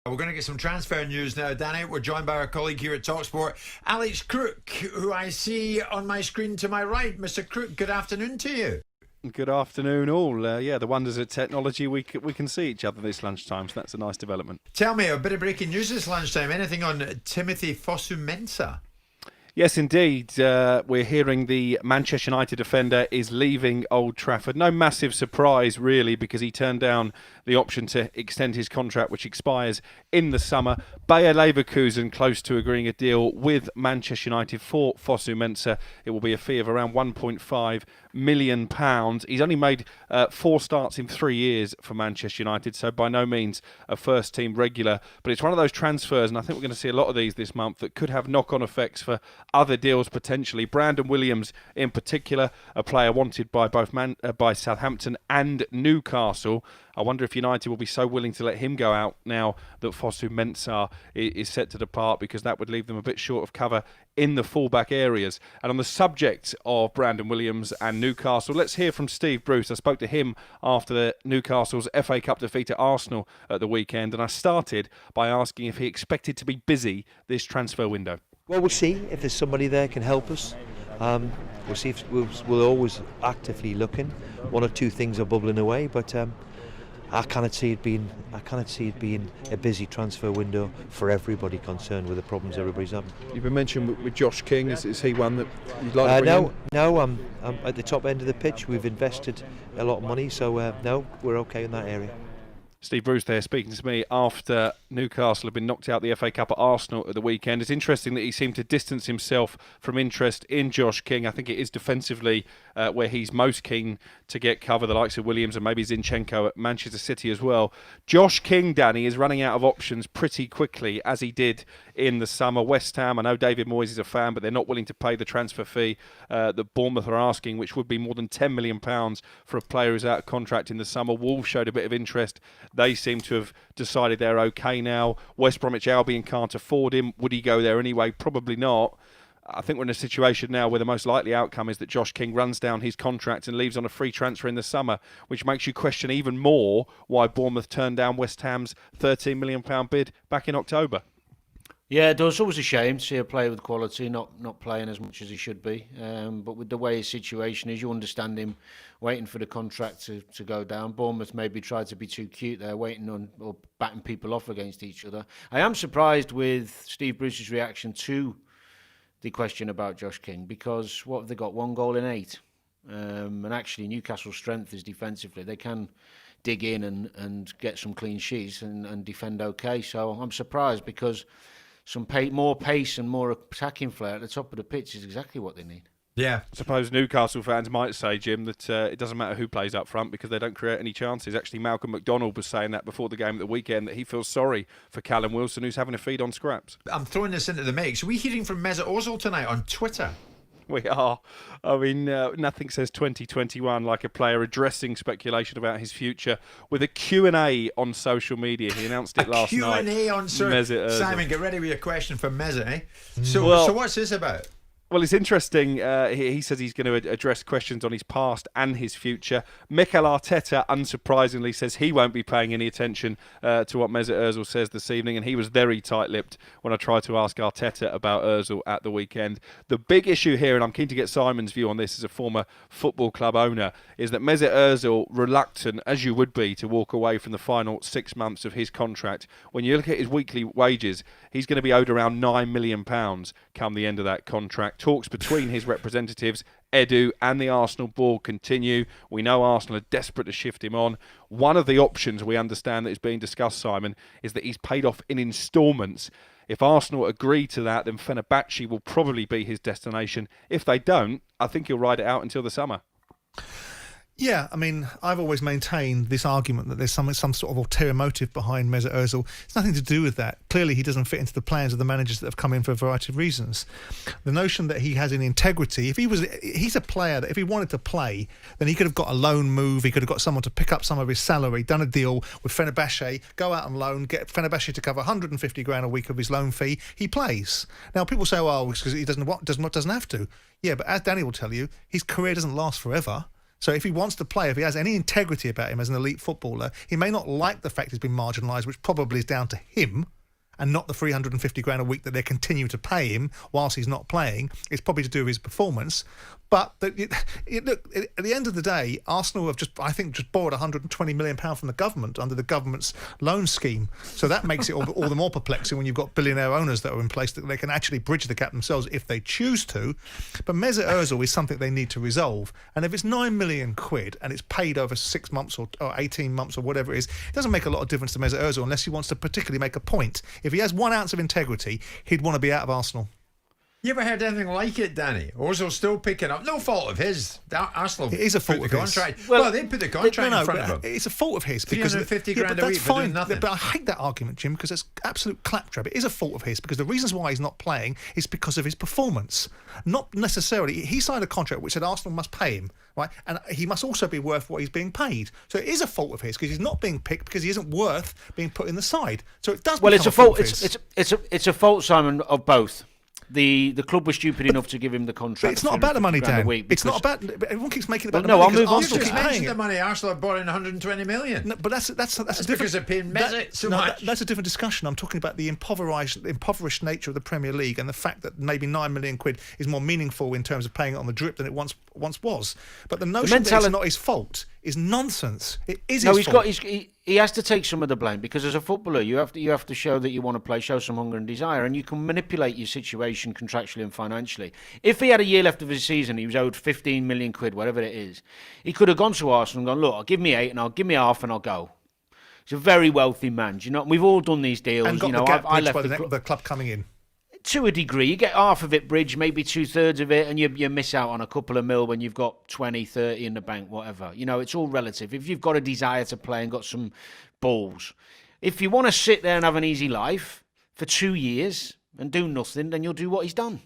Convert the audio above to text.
We're going to get some transfer news now, Danny. We're joined by our colleague here at talkSPORT, Alex Crook, who I see on my screen to my right. Mr. Crook, good afternoon to you. Good afternoon, all. The wonders of technology. We can see each other this lunchtime, so that's a nice development. Tell me, a bit of breaking news this lunchtime. Anything on Timothy Fosu-Mensah? Yes, indeed. We're hearing the Manchester United defender is leaving Old Trafford. No massive surprise, really, because he turned down the option to extend his contract, which expires in the summer. Bayer Leverkusen close to agreeing a deal with Manchester United for Fosu-Mensah. It will be a fee of around £1.5 million. He's only made 4 starts in 3 years for Manchester United, so by no means a first-team regular. But it's one of those transfers, and I think we're going to see a lot of these this month, that could have knock-on effects for other deals potentially. Brandon Williams in particular, a player wanted by both by Southampton and Newcastle. I wonder if United will be so willing to let him go out now that Fosu-Mensah is set to depart, because that would leave them a bit short of cover in the fullback areas. And on the subject of Brandon Williams and Newcastle, let's hear from Steve Bruce. I spoke to him after the Newcastle's FA Cup defeat at Arsenal at the weekend, and I started by asking if he expected to be busy this transfer window. Well, we'll see if there's somebody there can help us. We'll see if we're always actively looking. 1 or 2 things are bubbling away, but I cannot see it being a busy transfer window for everybody concerned with the problems everybody's having. You've been mentioned with Josh King. Is he one that you'd like to bring in? No, I'm at the top end of the pitch. We've invested a lot of money, so no, we're okay in that area. Steve Bruce there speaking to me after Newcastle had been knocked out the FA Cup at Arsenal at the weekend. It's interesting that he seemed to distance himself from interest in Josh King. I think it is defensively where he's most keen to get cover, the likes of Williams and maybe Zinchenko at Manchester City as well. Josh King, Danny, is running out of options pretty quickly, as he did in the summer. West Ham, I know David Moyes is a fan, but they're not willing to pay the transfer fee that Bournemouth are asking, which would be more than £10 million for a player who's out of contract in the summer. Wolves showed a bit of interest. They seem to have decided they're okay now. West Bromwich Albion can't afford him. Would he go there anyway? Probably not. I think we're in a situation now where the most likely outcome is that Josh King runs down his contract and leaves on a free transfer in the summer, which makes you question even more why Bournemouth turned down West Ham's £13 million bid back in October. Yeah, it does. Always a shame to see a player with quality not playing as much as he should be. But with the way his situation is, you understand him waiting for the contract to go down. Bournemouth maybe tried to be too cute there, waiting on or batting people off against each other. I am surprised with Steve Bruce's reaction to the question about Josh King, because what have they got? 1 goal in 8. And actually Newcastle's strength is defensively. They can dig in and get some clean sheets and defend okay. So I'm surprised, because more pace and more attacking flair at the top of the pitch is exactly what they need. Yeah, I suppose Newcastle fans might say, Jim, that it doesn't matter who plays up front because they don't create any chances. Actually, Malcolm McDonald was saying that before the game at the weekend, that he feels sorry for Callum Wilson, who's having a feed on scraps. I'm throwing this into the mix. Are we hearing from Mesut Ozil tonight on Twitter? We are. I mean, nothing says 2021 like a player addressing speculation about his future with a Q&A on social media. He announced it last night. Q&A on Mesut Simon, get ready with your question for Mesut, eh? So what's this about? Well, it's interesting. He says he's going to address questions on his past and his future. Mikel Arteta, unsurprisingly, says he won't be paying any attention to what Mesut Ozil says this evening, and he was very tight-lipped when I tried to ask Arteta about Ozil at the weekend. The big issue here, and I'm keen to get Simon's view on this as a former football club owner, is that Mesut Ozil, reluctant, as you would be, to walk away from the final 6 months of his contract. When you look at his weekly wages, he's going to be owed around £9 million come the end of that contract. Talks between his representatives, Edu, and the Arsenal board continue. We know Arsenal are desperate to shift him on. One of the options we understand that is being discussed, Simon, is that he's paid off in instalments. If Arsenal agree to that, then Fenerbahce will probably be his destination. If they don't, I think he'll ride it out until the summer. Yeah, I mean, I've always maintained this argument that there's some sort of ulterior motive behind Mesut Ozil. It's nothing to do with that. Clearly, he doesn't fit into the plans of the managers that have come in for a variety of reasons. The notion that he has an integrity, he's a player that if he wanted to play, then he could have got a loan move, he could have got someone to pick up some of his salary, done a deal with Fenerbahce, go out on loan, get Fenerbahce to cover 150 grand a week of his loan fee, he plays. Now, people say, well, because he doesn't have to. Yeah, but as Danny will tell you, his career doesn't last forever. So if he wants to play, if he has any integrity about him as an elite footballer, he may not like the fact he's been marginalised, which probably is down to him, and not the 350 grand a week that they continue to pay him whilst he's not playing. It's probably to do with his performance. But look, at the end of the day, Arsenal have just borrowed £120 million from the government under the government's loan scheme. So that makes it all the more perplexing when you've got billionaire owners that are in place that they can actually bridge the gap themselves if they choose to. But Mesut Ozil is something they need to resolve. And if it's £9 million and it's paid over 6 months or 18 months or whatever it is, it doesn't make a lot of difference to Mesut Ozil unless he wants to particularly make a point. If he has 1 ounce of integrity, he'd want to be out of Arsenal. You ever heard anything like it, Danny? Ozil still picking up. No fault of his. Arsenal. It is a fault put of the his. contract. Well, they put the contract in front of him. It's a fault of his because 350 but grand a that's week for doing fine. nothing. But I hate that argument, Jim, because it's absolute claptrap. It is a fault of his because the reasons why he's not playing is because of his performance, not necessarily. He signed a contract which said Arsenal must pay him, right, and he must also be worth what he's being paid. So it is a fault of his because he's not being picked because he isn't worth being put in the side. So it does. Well, become it's a fault. of his. It's a fault, Simon, of both. The club was stupid enough to give him the contract. But it's not about the money, Dan. It's not about. Everyone keeps making it about the money. I'll move on. You just keep mentioned paying the it. money. Arsenal have brought in 120 million. No, but that's a different. Because they're paying Mesut so much. That's a different discussion. I'm talking about the impoverished nature of the Premier League and the fact that maybe £9 million is more meaningful in terms of paying it on the drip than it once was. But the notion that it's not his fault is nonsense. It is his fault. He has to take some of the blame because as a footballer, you have to show that you want to play, show some hunger and desire, and you can manipulate your situation contractually and financially. If he had a year left of his season, he was owed 15 million quid, whatever it is. He could have gone to Arsenal and gone, look, I'll give me 8 and I'll give me half and I'll go. He's a very wealthy man. Do you know? We've all done these deals. And got the gap bridged by the club coming in. To a degree, you get half of it bridged, maybe 2/3 of it, and you miss out on a couple of mil when you've got 20, 30 in the bank, whatever. You know, it's all relative. If you've got a desire to play and got some balls, if you want to sit there and have an easy life for 2 years and do nothing, then you'll do what he's done.